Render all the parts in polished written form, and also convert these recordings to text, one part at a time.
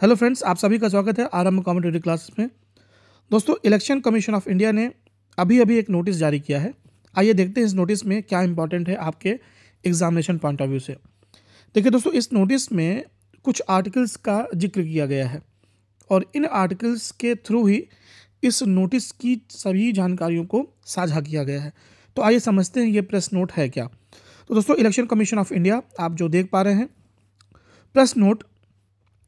Hello friends, आप सभी का स्वागत है आरंभ कॉम्पिटिटिव क्लासेस में। दोस्तों, इलेक्शन कमीशन ऑफ इंडिया ने अभी एक नोटिस जारी किया है। आइए देखते हैं इस नोटिस में क्या इंपॉर्टेंट है आपके एग्जामिनेशन पॉइंट ऑफ व्यू से। देखिए दोस्तों, इस नोटिस में कुछ आर्टिकल्स का जिक्र किया गया है और इन आर्टिकल्स के थ्रू ही इस नोटिस की सभी जानकारियों को साझा किया गया है। तो आइए समझते हैं ये प्रेस नोट है क्या। तो दोस्तों, इलेक्शन कमीशन ऑफ इंडिया आप जो देख पा रहे हैं, प्रेस नोट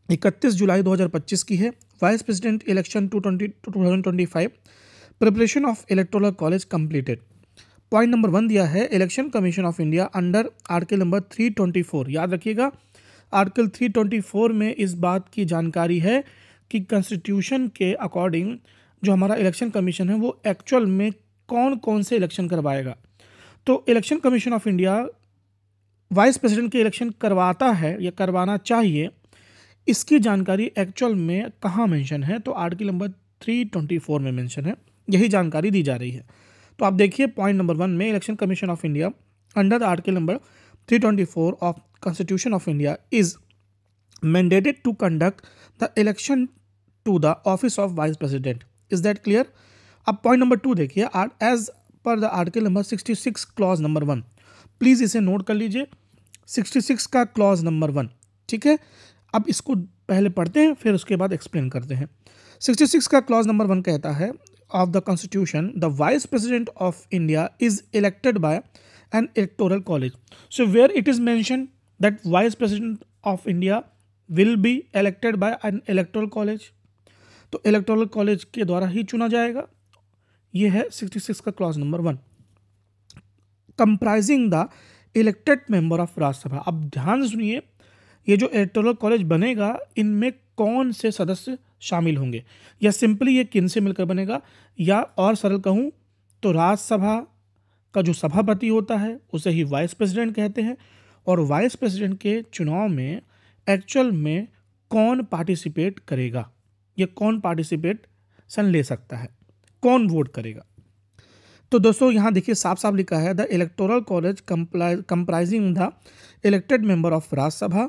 31 जुलाई 2025 की है। Vice president election 2025 preparation of electoral college completed. Point number 1 दिया है, election commission of India under article number 324। याद रखिएगा, आर्टिकल 324 में इस बात की जानकारी है कि कॉन्स्टिट्यूशन के अकॉर्डिंग जो हमारा इलेक्शन कमीशन है वो एक्चुअल में कौन कौन से इलेक्शन करवाएगा। तो election commission of India vice president के इलेक्शन करवाता है या करवाना चाहिए, इसकी जानकारी एक्चुअल में कहाँ मेंशन है, तो आर्टिकल नंबर 324 में मेंशन है। यही जानकारी दी जा रही है। तो आप देखिए पॉइंट नंबर 1 में, election commission of India under the article number 324 of constitution of India is mandated to conduct the election to the office of vice president. Is that clear? अब पॉइंट नंबर 2 देखिए, as per the article number 66 clause number 1। Please इसे नोट कर लीजिए, 66 का clause number 1। ठीक है, अब इसको पहले पढ़ते हैं फिर उसके बाद एक्सप्लेन करते हैं। 66 का क्लॉज नंबर 1 कहता है, of the constitution the vice president of India is elected by an electoral college. So where it is mention that vice president of India will be elected by an electoral college, तो electoral college के द्वारा ही चुना जाएगा। ये है 66 का clause number 1। Comprising the elected member of Rajya Sabha. अब ध्यान से सुनिए, ये जो इलेक्टोरल कॉलेज बनेगा इनमें कौन से सदस्य शामिल होंगे, या सिंपली ये किन से मिलकर बनेगा, या और सरल कहूँ तो राज्यसभा का जो सभापति होता है उसे ही वाइस प्रेसिडेंट कहते हैं। और वाइस प्रेसिडेंट के चुनाव में एक्चुअल में कौन पार्टिसिपेट करेगा, या कौन पार्टिसिपेशन ले सकता है, कौन वोट करेगा। तो दोस्तों यहाँ देखिए साफ साफ लिखा है, the electoral college comprising the elected member of Rajya Sabha,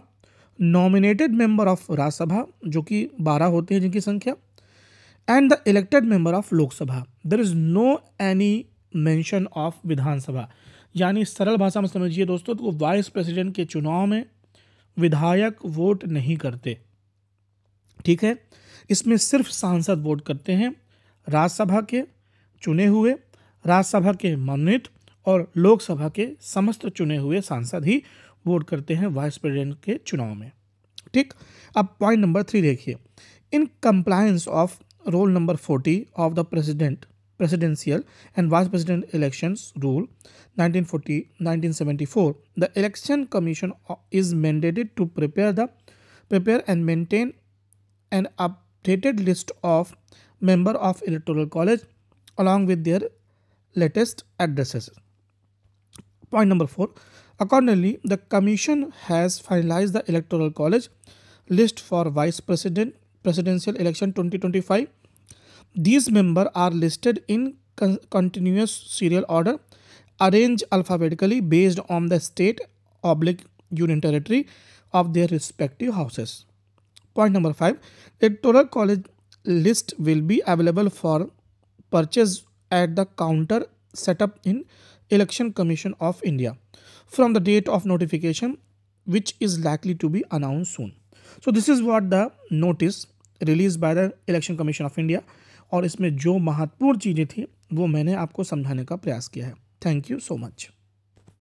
nominated member of Rajya Sabha जो कि 12 होते हैं जिनकी संख्या, and the elected member of Lok Sabha. There is no any mention of Vidhan Sabha. यानी सरल भाषा में समझिए दोस्तों, तो वाइस प्रेसिडेंट के चुनाव में विधायक वोट नहीं करते। ठीक है, इसमें सिर्फ सांसद वोट करते हैं, राज्यसभा के चुने हुए, राज्यसभा के मनोनीत और लोकसभा के समस्त चुने हुए सांसद ही वोट करते हैं वाइस प्रेसिडेंट के चुनाव में। ठीक, अब पॉइंट नंबर 3 देखिए, in compliance of role number 40 of the presidential and vice president elections rule 1974, the election commission is mandated to prepare and maintain an updated list of member of electoral college along with their latest addresses. Point number 4. Accordingly, the Commission has finalized the Electoral College list for Vice President Presidential Election 2025. These members are listed in continuous serial order, arranged alphabetically based on the state/union territory of their respective houses. Point number 5. Electoral College list will be available for purchase at the counter set up in Election Commission of India from the date of notification, which is likely to be announced soon. So this is what the notice released by the Election Commission of India, और इसमें जो महत्वपूर्ण चीज़ें थी वो मैंने आपको समझाने का प्रयास किया है। Thank you so much.